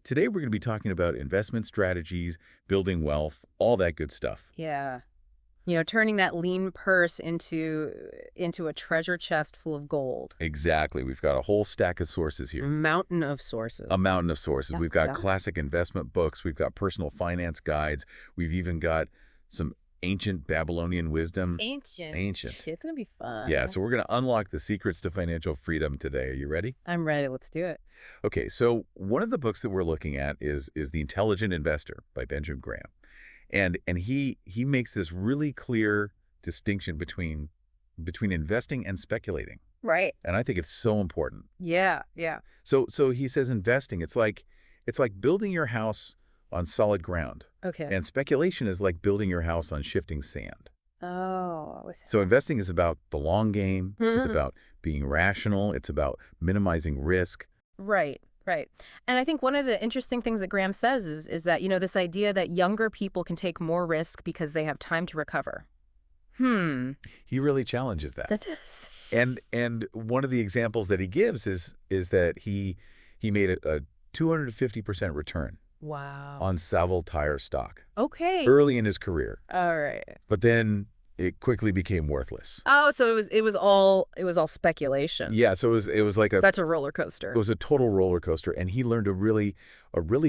Today we're going to be talking about investment strategies, building wealth, all that good stuff. Yeah. Turning that lean purse into a treasure chest full of gold. Exactly. We've got a whole stack of sources here. Mountain of sources. A mountain of sources. Yeah, We've got yeah. classic investment books. We've got personal finance guides. We've even got some ancient Babylonian wisdom. Ancient. Ancient. It's going to be fun. Yeah, so we're going to unlock the secrets to financial freedom today. Are you ready? I'm ready. Let's do it. Okay, so one of the books that we're looking at is The Intelligent Investor by Benjamin Graham. And he makes this really clear distinction between investing and speculating. Right. And I think it's so important. Yeah, yeah. So he says investing, it's like building your house on solid ground. Okay. And speculation is like building your house on shifting sand. Oh. So investing is about the long game. It's Mhm. about being rational. It's about minimizing risk. Right, right. And I think one of the interesting things that Graham says is that, this idea that younger people can take more risk because they have time to recover. He really challenges that. That does. And one of the examples that he gives is that he made a 250% return Wow. on Savile tire stock Okay. early in his career. All right. But then it quickly became worthless. Oh, so it was all speculation. Yeah, so it was like That's a roller coaster. it was a total roller coaster, and he learned a really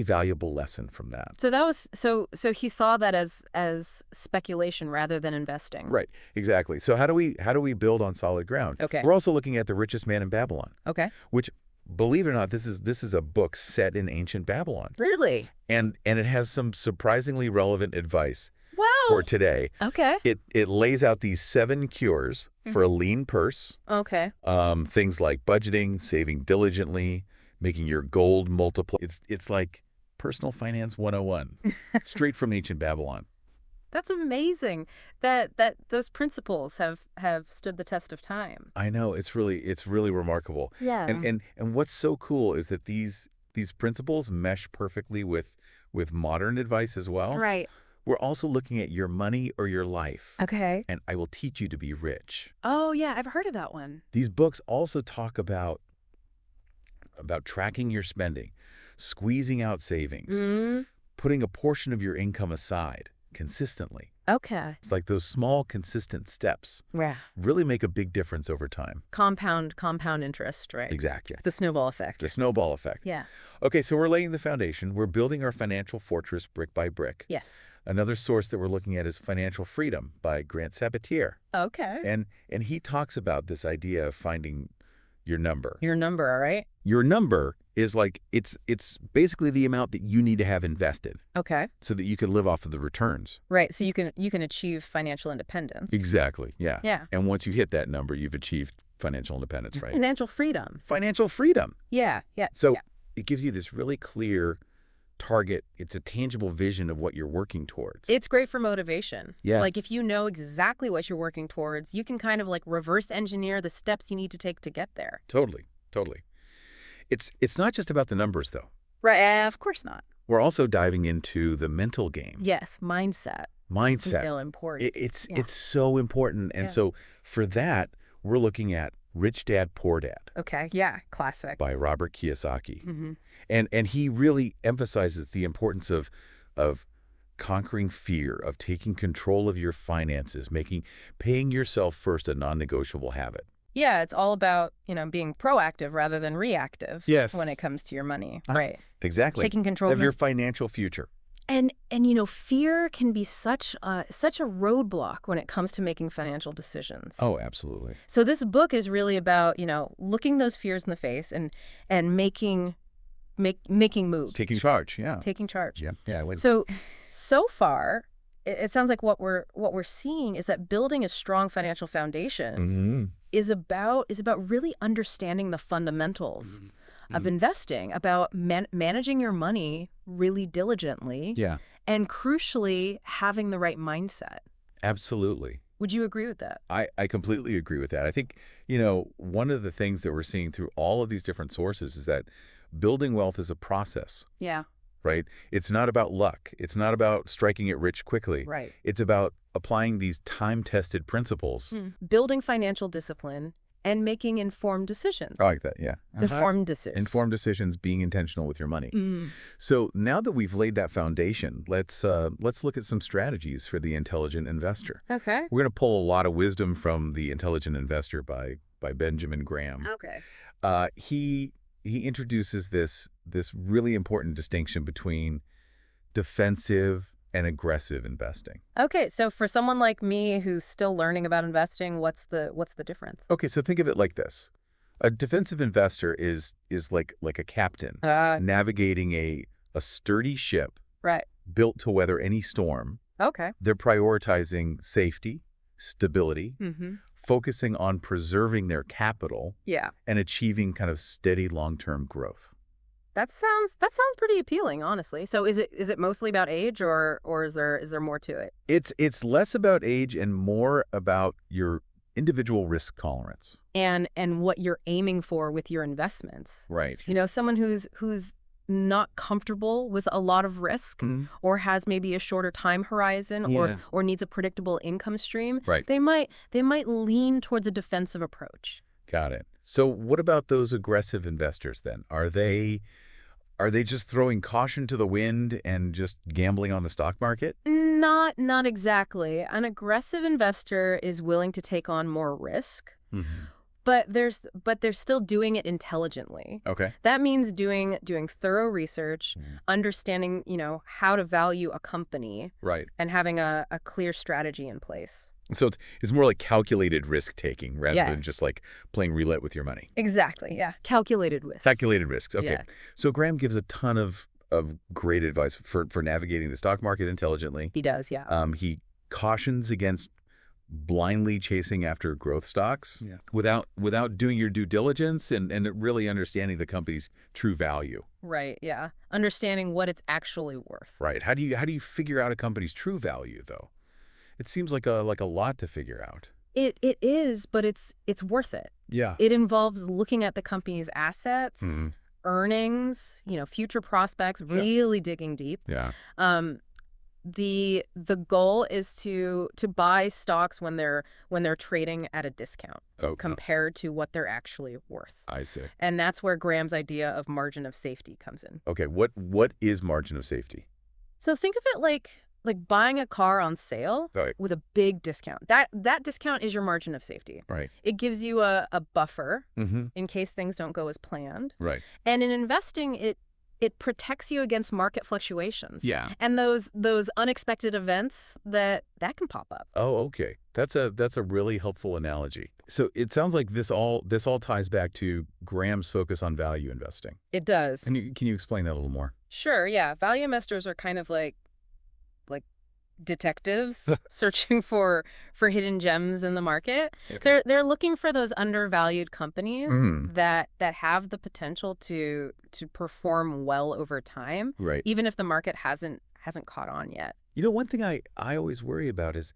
valuable lesson from that. So that was so he saw that as speculation rather than investing. Right, exactly. So how do we build on solid ground? Okay. We're also looking at The Richest Man in Babylon, Okay. which, believe it or not, this is a book set in ancient Babylon. Really? And it has some surprisingly relevant advice Wow. for today. Okay. It lays out these 7 cures for a lean purse. Okay. Things like budgeting, saving diligently, making your gold multiply. It's like personal finance 101, straight from ancient Babylon. That's amazing that those principles have stood the test of time. I know, it's really remarkable. Yeah. And what's so cool is that these principles mesh perfectly with modern advice as well. Right. We're also looking at your money or your life. Okay. And I will teach you to be rich. Oh, yeah, I've heard of that one. These books also talk about tracking your spending, squeezing out savings, putting a portion of your income aside consistently. Okay. It's like those small, consistent steps Yeah. really make a big difference over time. Compound interest, right? Exactly. The snowball effect. The snowball effect. Yeah. Okay, so we're laying the foundation. We're building our financial fortress brick by brick. Yes. Another source that we're looking at is Financial Freedom by Grant Sabatier. Okay. And he talks about this idea of finding your number. Your number, all right? Your number is like, it's basically the amount that you need to have invested Okay. so that you can live off of the returns. Right. So you can achieve financial independence. Exactly, yeah. Yeah. And once you hit that number, you've achieved financial independence, right? Financial freedom. Financial freedom. Yeah. Yeah. So yeah. it gives you this really clear target. It's a tangible vision of what you're working towards. It's great for motivation. Yeah. Like if you know exactly what you're working towards, you can kind of like reverse engineer the steps you need to take to get there. Totally. It's not just about the numbers, though. Right. Of course not. We're also diving into the mental game. Yes. Mindset. Mindset. Still important. It's Yeah. so important. And Yeah. so for that, we're looking at Rich Dad, Poor Dad Okay. Yeah. Classic. by Robert Kiyosaki. Mm-hmm. And he really emphasizes the importance of conquering fear, of taking control of your finances, paying yourself first a non-negotiable habit. Yeah. It's all about, being proactive rather than reactive. Yes. When it comes to your money. Right. Exactly. Taking control of your financial future. And fear can be such a roadblock when it comes to making financial decisions. Oh, absolutely. So this book is really about, looking those fears in the face and making moves. Taking charge, yeah. Taking charge. Yeah. Yeah. So far, it sounds like what we're seeing is that building a strong financial foundation is about really understanding the fundamentals of investing, about managing your money really diligently. Yeah. And crucially, having the right mindset. Absolutely. Would you agree with that? I completely agree with that. I think, one of the things that we're seeing through all of these different sources is that building wealth is a process. Yeah. Right? It's not about luck. It's not about striking it rich quickly. Right. It's about applying these time-tested principles. Building financial discipline and making informed decisions. I like that, yeah. Informed decisions. Informed decisions, being intentional with your money. Mm. So now that we've laid that foundation, let's look at some strategies for the intelligent investor. Okay. We're going to pull a lot of wisdom from The Intelligent Investor by Benjamin Graham. Okay. He introduces this really important distinction between defensive and aggressive investing. Okay, so for someone like me who's still learning about investing, what's the difference? Okay, so think of it like this. A defensive investor is like a captain navigating a sturdy ship Right. built to weather any storm. Okay. They're prioritizing safety, stability, Mm-hmm. focusing on preserving their capital, Yeah. and achieving kind of steady long-term growth. That sounds pretty appealing, honestly. So is it mostly about age or is there more to it? It's less about age and more about your individual risk tolerance. And what you're aiming for with your investments. Right. You know, someone who's not comfortable with a lot of risk or has maybe a shorter time horizon or needs a predictable income stream, Right. they might lean towards a defensive approach. Got it. So what about those aggressive investors then? Are they just throwing caution to the wind and just gambling on the stock market? Not exactly. An aggressive investor is willing to take on more risk, but they're still doing it intelligently. Okay. That means doing thorough research, understanding, how to value a company, Right. and having a clear strategy in place. So it's more like calculated risk taking rather Yeah. than just like playing roulette with your money. Exactly, yeah. Calculated risks. Calculated risks. Okay. Yeah. So Graham gives a ton of great advice for navigating the stock market intelligently. He does, yeah. He cautions against blindly chasing after growth stocks without doing your due diligence and really understanding the company's true value. Right, yeah. Understanding what it's actually worth. Right. How do you figure out a company's true value though? It seems like a lot to figure out. It is, but it's worth it. Yeah. It involves looking at the company's assets, earnings, future prospects, really digging deep. Yeah. The goal is to buy stocks when they're trading at a discount compared to what they're actually worth. I see. And that's where Graham's idea of margin of safety comes in. Okay, what is margin of safety? So think of it like buying a car on sale with a big discount. That discount is your margin of safety. Right. It gives you a buffer in case things don't go as planned. Right. And in investing, it protects you against market fluctuations. Yeah. And those unexpected events that can pop up. Oh, okay. That's a really helpful analogy. So it sounds like this all ties back to Graham's focus on value investing. It does. Can you explain that a little more? Sure, yeah. Value investors are kind of like detectives searching for hidden gems in the market. Okay. They're looking for those undervalued companies that have the potential to perform well over time, Right. even if the market hasn't caught on yet. One thing I always worry about is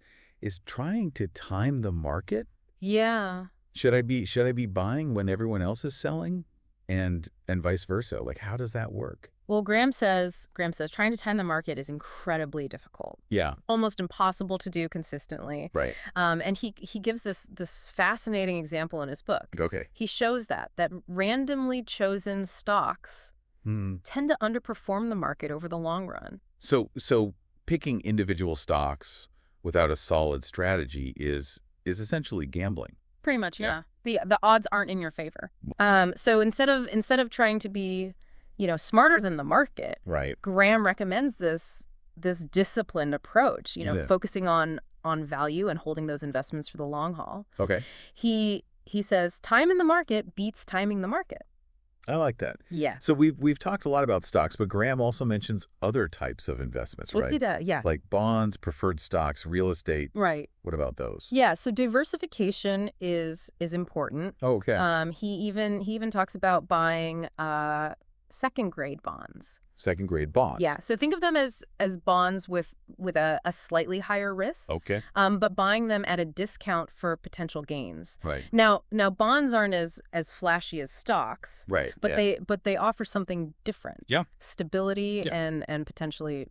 trying to time the market. Yeah. Should I be buying when everyone else is selling and vice versa? Like, how does that work? Well, Graham says trying to time the market is incredibly difficult. Yeah. Almost impossible to do consistently. Right. And he gives this fascinating example in his book. Okay. He shows that randomly chosen stocks tend to underperform the market over the long run. So picking individual stocks without a solid strategy is essentially gambling. Pretty much, yeah. The odds aren't in your favor. So instead of trying to be smarter than the market, Right. Graham recommends this disciplined approach, focusing on value and holding those investments for the long haul. Okay. He says time in the market beats timing the market. I like that. Yeah. So we've talked a lot about stocks, but Graham also mentions other types of investments, Well, right? he does, yeah. Like bonds, preferred stocks, real estate. Right. What about those? Yeah, so diversification is important. Oh, okay. He even talks about buying second grade bonds. Second grade bonds. Yeah, so think of them as bonds with a slightly higher risk. Okay. But buying them at a discount for potential gains. Right. Now bonds aren't as flashy as stocks. Right. But yeah. they offer something different. Yeah. Stability and potentially,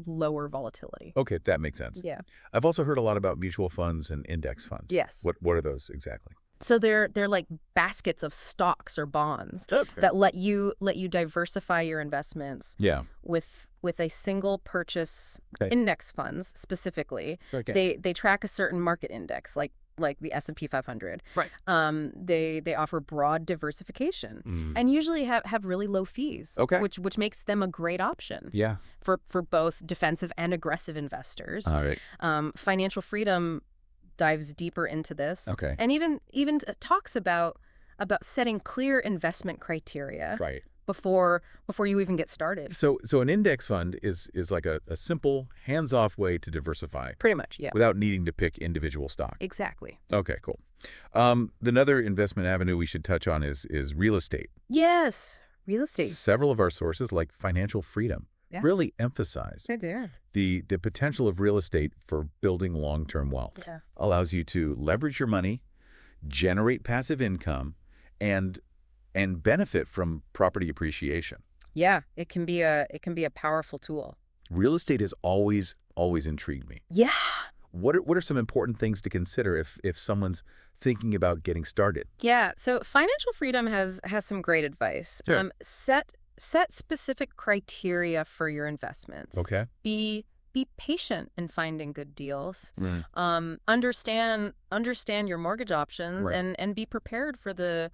lower volatility. Okay, that makes sense. Yeah. I've also heard a lot about mutual funds and index funds. Yes. What are those exactly? So they're like baskets of stocks or bonds Okay. that let you diversify your investments Yeah. with a single purchase. Okay. Index funds specifically. Okay. They track a certain market index like the S&P 500. Right. They offer broad diversification and usually have really low fees. Okay. Which makes them a great option. Yeah. For both defensive and aggressive investors. All right. Financial Freedom dives deeper into this. Okay. And even talks about setting clear investment criteria. Right. Before you even get started. So an index fund is like a simple, hands-off way to diversify. Pretty much, yeah. Without needing to pick individual stock. Exactly. Okay, cool. Another investment avenue we should touch on is real estate. Yes, real estate. Several of our sources, like Financial Freedom, really emphasize They do. the potential of real estate for building long-term wealth. Yeah. Allows you to leverage your money, generate passive income, and benefit from property appreciation. Yeah, it can be a powerful tool. Real estate has always intrigued me. Yeah. What are some important things to consider if someone's thinking about getting started? Yeah, so Financial Freedom has some great advice. Sure. Set specific criteria for your investments. Okay. Be patient in finding good deals. Right. Understand your mortgage options Right. and be prepared for the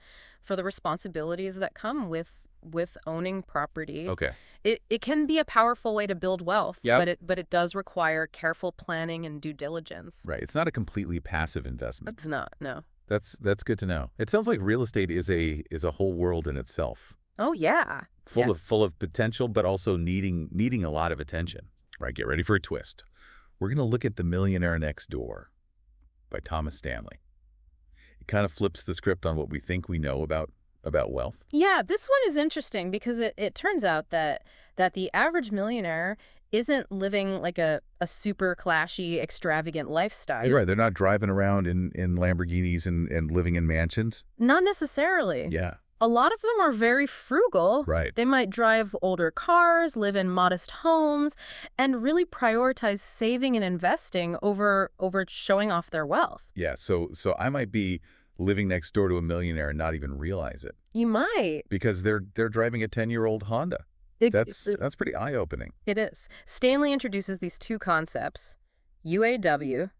responsibilities that come with owning property. Okay. It can be a powerful way to build wealth, Yep. but it does require careful planning and due diligence. Right. It's not a completely passive investment. It's not, no. That's good to know. It sounds like real estate is a whole world in itself. Oh yeah. Full of potential, but also needing a lot of attention. Right, get ready for a twist. We're going to look at The Millionaire Next Door by Thomas Stanley. It kind of flips the script on what we think we know about wealth. Yeah, this one is interesting because it turns out that the average millionaire isn't living like a super clashy, extravagant lifestyle. You're right. They're not driving around in Lamborghinis and living in mansions. Not necessarily. Yeah. A lot of them are very frugal. Right. They might drive older cars, live in modest homes, and really prioritize saving and investing over showing off their wealth. Yeah. So I might be living next door to a millionaire and not even realize it. You might. Because they're driving a 10-year-old Honda. That's pretty eye-opening. It is. Stanley introduces these two concepts, UAW,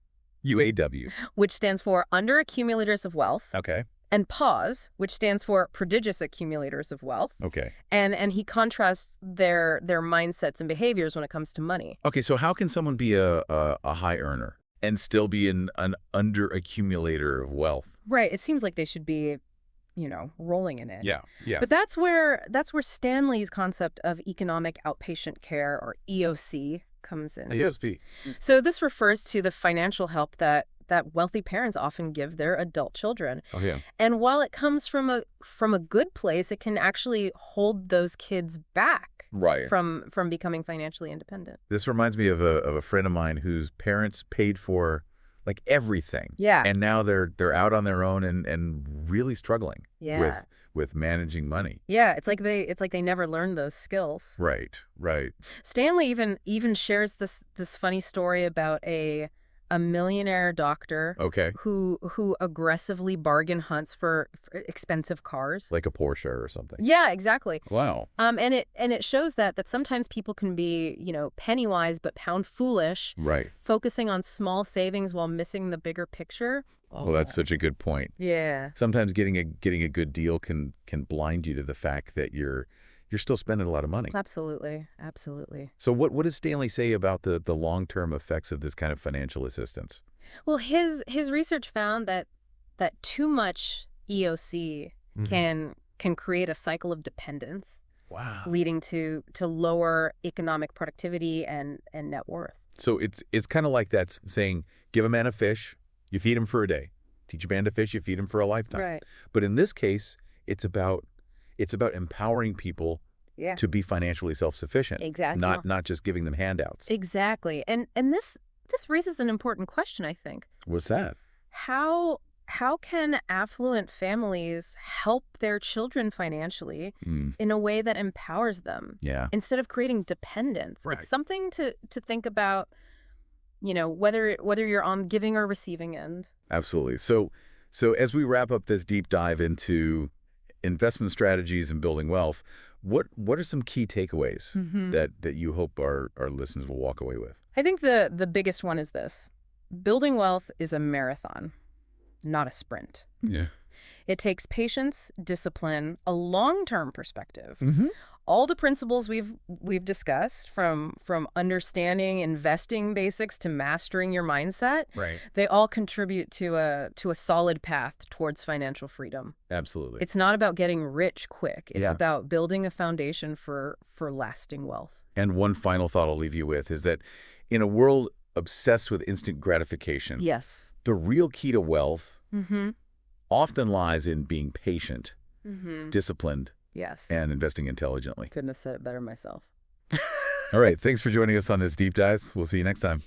which stands for Under Accumulators of Wealth. Okay. And PAWS, which stands for Prodigious Accumulators of Wealth. Okay. And he contrasts their mindsets and behaviors when it comes to money. Okay, so how can someone be a high earner and still be an under accumulator of wealth? Right. It seems like they should be, rolling in it. Yeah. But that's where Stanley's concept of economic outpatient care, or EOC, comes in. EOC. So this refers to the financial help that wealthy parents often give their adult children. Oh, yeah. And while it comes from a good place, it can actually hold those kids back. Right. From becoming financially independent. This reminds me of a friend of mine whose parents paid for like everything. Yeah. And now they're out on their own and really struggling with managing money. Yeah, it's like they never learned those skills. Right. Stanley even shares this funny story about a millionaire doctor who aggressively bargain hunts for expensive cars. Like a Porsche or something. Yeah, exactly. Wow. And it shows that sometimes people can be, penny wise but pound foolish. Right. Focusing on small savings while missing the bigger picture. Oh, that's such a good point. Yeah. Sometimes getting a good deal can blind you to the fact that you're still spending a lot of money. Absolutely. So what does Stanley say about the long-term effects of this kind of financial assistance? Well, his research found that too much EOC can create a cycle of dependence. Wow. Leading to lower economic productivity and net worth. So it's kind of like that saying, give a man a fish, you feed him for a day. Teach a man to fish, you feed him for a lifetime. Right. But in this case, it's about empowering people to be financially self-sufficient. Exactly. Not just giving them handouts. Exactly. And this raises an important question, I think. What's that? How can affluent families help their children financially in a way that empowers them? Yeah. Instead of creating dependence. Right. It's something to think about, whether you're on giving or receiving end. Absolutely. So So as we wrap up this deep dive into investment strategies and building wealth, what are some key takeaways that you hope our listeners will walk away with? I think the biggest one is this. Building wealth is a marathon, not a sprint. Yeah. It takes patience, discipline, a long-term perspective. All the principles we've discussed, from understanding investing basics to mastering your mindset, Right. they all contribute to a solid path towards financial freedom. Absolutely. It's not about getting rich quick. It's Yeah. about building a foundation for lasting wealth. And one final thought I'll leave you with is that in a world obsessed with instant gratification, Yes. the real key to wealth often lies in being patient, disciplined, Yes. and investing intelligently. Couldn't have said it better myself. All right. Thanks for joining us on this deep dive. We'll see you next time.